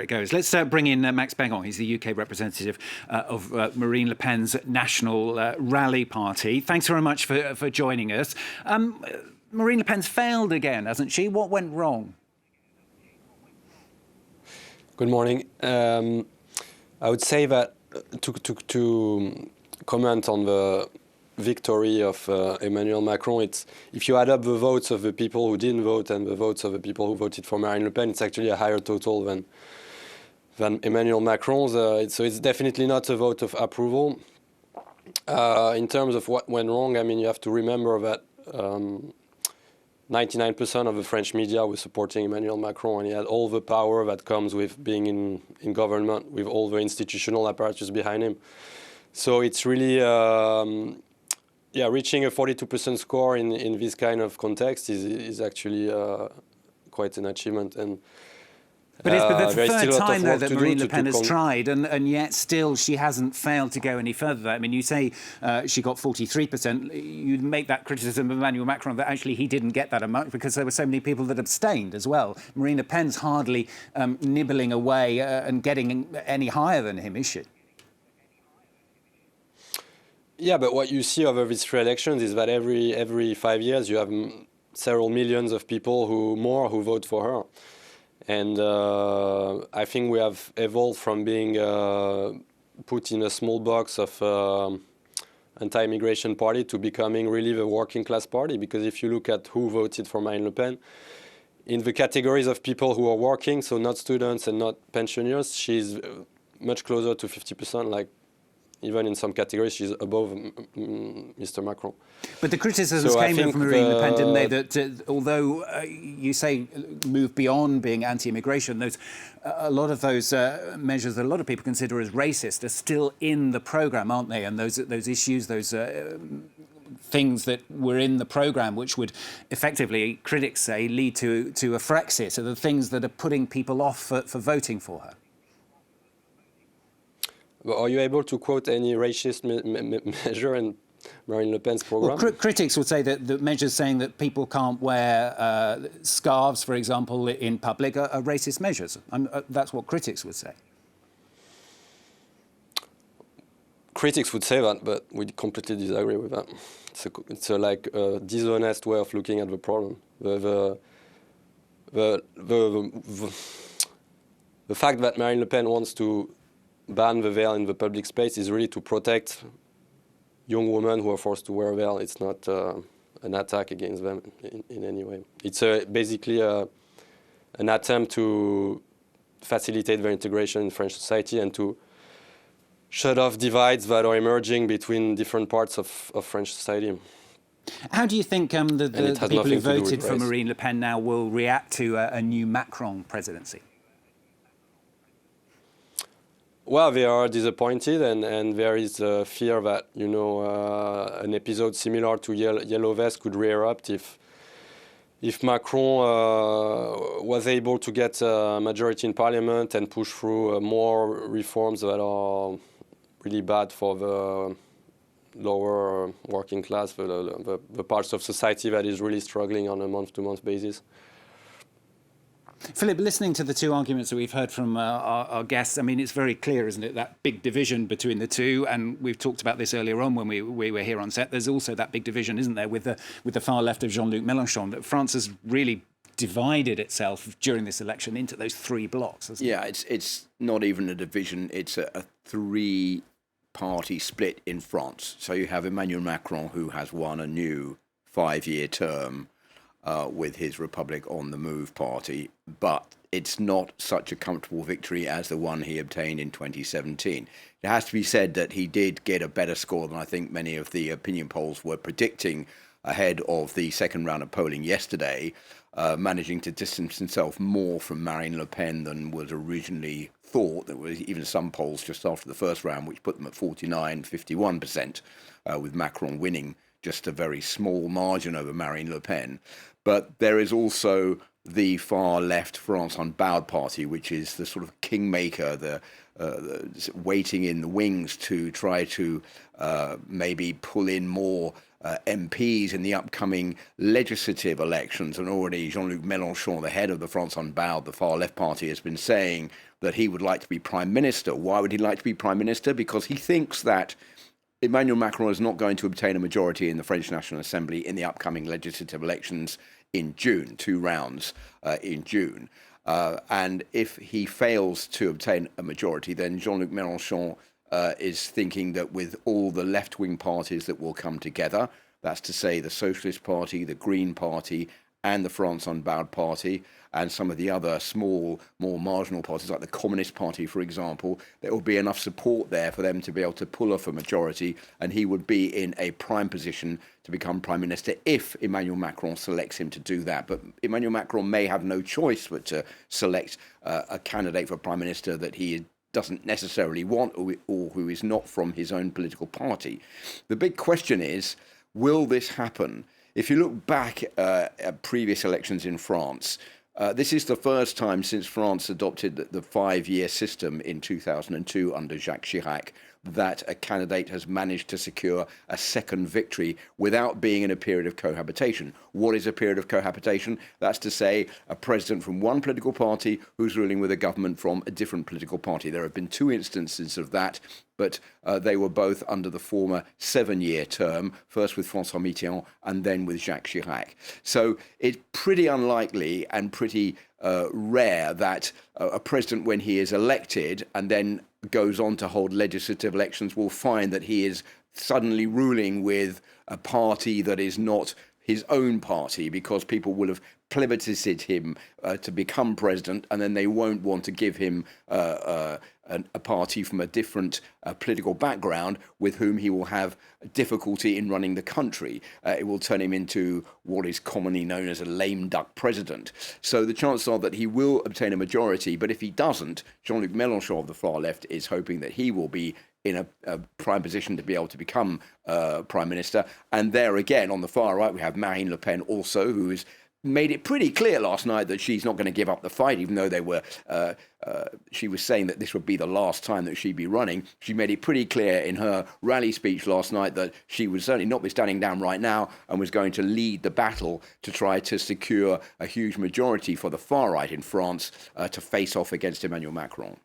it goes. Let's bring in Max Begon. He's the UK representative of Marine Le Pen's National Rally Party. Thanks very much for joining us. Marine Le Pen's failed again, hasn't she? What went wrong? Good morning. I would say that to comment on the victory of Emmanuel Macron, it's if you add up the votes of the people who didn't vote and the votes of the people who voted for Marine Le Pen, it's actually a higher total than Emmanuel Macron's. So it's definitely not a vote of approval. In terms of what went wrong, I mean, you have to remember that 99% of the French media was supporting Emmanuel Macron, and he had all the power that comes with being in government, with all the institutional apparatus behind him. So it's really, reaching a 42% score in this kind of context is actually quite an achievement. But it's the third time, though, that Marine Le Pen has tried, and yet still she hasn't failed to go any further. I mean, you say she got 43%. You make that criticism of Emmanuel Macron that actually he didn't get that amount because there were so many people that abstained as well. Marine Le Pen's hardly nibbling away and getting any higher than him, is she? Yeah, but what you see over these three elections is that every 5 years you have several millions of people who vote for her. And I think we have evolved from being put in a small box of anti-immigration party to becoming really the working class party. Because if you look at who voted for Marine Le Pen, in the categories of people who are working, so not students and not pensioners, she's much closer to 50%, like even in some categories, she's above Mr. Macron. But the criticisms came from Marine Le Pen, didn't they, that although you say move beyond being anti-immigration, a lot of those measures that a lot of people consider as racist are still in the programme, aren't they? And those issues, those things that were in the programme, which would effectively, critics say, lead to a Frexit, are the things that are putting people off for voting for her. But are you able to quote any racist measure in Marine Le Pen's programme? Well, critics would say that the measures saying that people can't wear scarves, for example, in public are racist measures. That's what critics would say. Critics would say that, but we completely disagree with that. It's a dishonest way of looking at the problem. The fact that Marine Le Pen wants to ban the veil in the public space is really to protect young women who are forced to wear a veil. It's not an attack against them in any way. It's basically an attempt to facilitate their integration in French society and to shut off divides that are emerging between different parts of French society. How do you think the people who voted for Marine Le Pen now will react to a new Macron presidency? Well, they are disappointed, and there is a fear that an episode similar to Yellow Vest could rear up if Macron was able to get a majority in Parliament and push through more reforms that are really bad for the lower working class, the parts of society that is really struggling on a month-to-month basis. Philip, listening to the two arguments that we've heard from our guests, I mean, it's very clear, isn't it, that big division between the two, and we've talked about this earlier on when we were here on set. There's also that big division, isn't there, with the far left of Jean-Luc Mélenchon, that France has really divided itself during this election into those three blocks, hasn't it? It's not even a division, it's a three-party split in France. So you have Emmanuel Macron, who has won a new 5-year term with his Republic on the Move party, but it's not such a comfortable victory as the one he obtained in 2017. It has to be said that he did get a better score than I think many of the opinion polls were predicting ahead of the second round of polling yesterday, managing to distance himself more from Marine Le Pen than was originally thought. There were even some polls just after the first round which put them at 51%, with Macron winning just a very small margin over Marine Le Pen. But there is also the far left France Unbowed party, which is the sort of kingmaker, the waiting in the wings to try to maybe pull in more MPs in the upcoming legislative elections. And already Jean-Luc Mélenchon, the head of the France Unbowed, the far left party, has been saying that he would like to be prime minister. Why would he like to be prime minister? Because he thinks that Emmanuel Macron is not going to obtain a majority in the French National Assembly in the upcoming legislative elections in June, 2 rounds in June. And if he fails to obtain a majority, then Jean-Luc Mélenchon is thinking that with all the left-wing parties that will come together, that's to say the Socialist Party, the Green Party, and the France Unbowed Party, and some of the other small, more marginal parties, like the Communist Party, for example, there will be enough support there for them to be able to pull off a majority, and he would be in a prime position to become prime minister if Emmanuel Macron selects him to do that. But Emmanuel Macron may have no choice but to select a candidate for prime minister that he doesn't necessarily want, or who is not from his own political party. The big question is, will this happen? If you look back at previous elections in France, this is the first time since France adopted the 5-year system in 2002 under Jacques Chirac that a candidate has managed to secure a second victory without being in a period of cohabitation. What is a period of cohabitation? That's to say a president from one political party who's ruling with a government from a different political party. There have been 2 instances of that, but they were both under the former 7-year term, first with François Mitterrand and then with Jacques Chirac. So it's pretty unlikely and pretty rare that a president, when he is elected and then goes on to hold legislative elections, will find that he is suddenly ruling with a party that is not his own party, because people will have plebiscited him to become president, and then they won't want to give him a party from a different political background with whom he will have difficulty in running the country. It will turn him into what is commonly known as a lame duck president. So the chances are that he will obtain a majority, but if he doesn't, Jean-Luc Mélenchon of the far left is hoping that he will be in a prime position to be able to become prime minister. And there again, on the far right, we have Marine Le Pen also, who has made it pretty clear last night that she's not going to give up the fight, even though they were. She was saying that this would be the last time that she'd be running. She made it pretty clear in her rally speech last night that she would certainly not be standing down right now and was going to lead the battle to try to secure a huge majority for the far right in France to face off against Emmanuel Macron.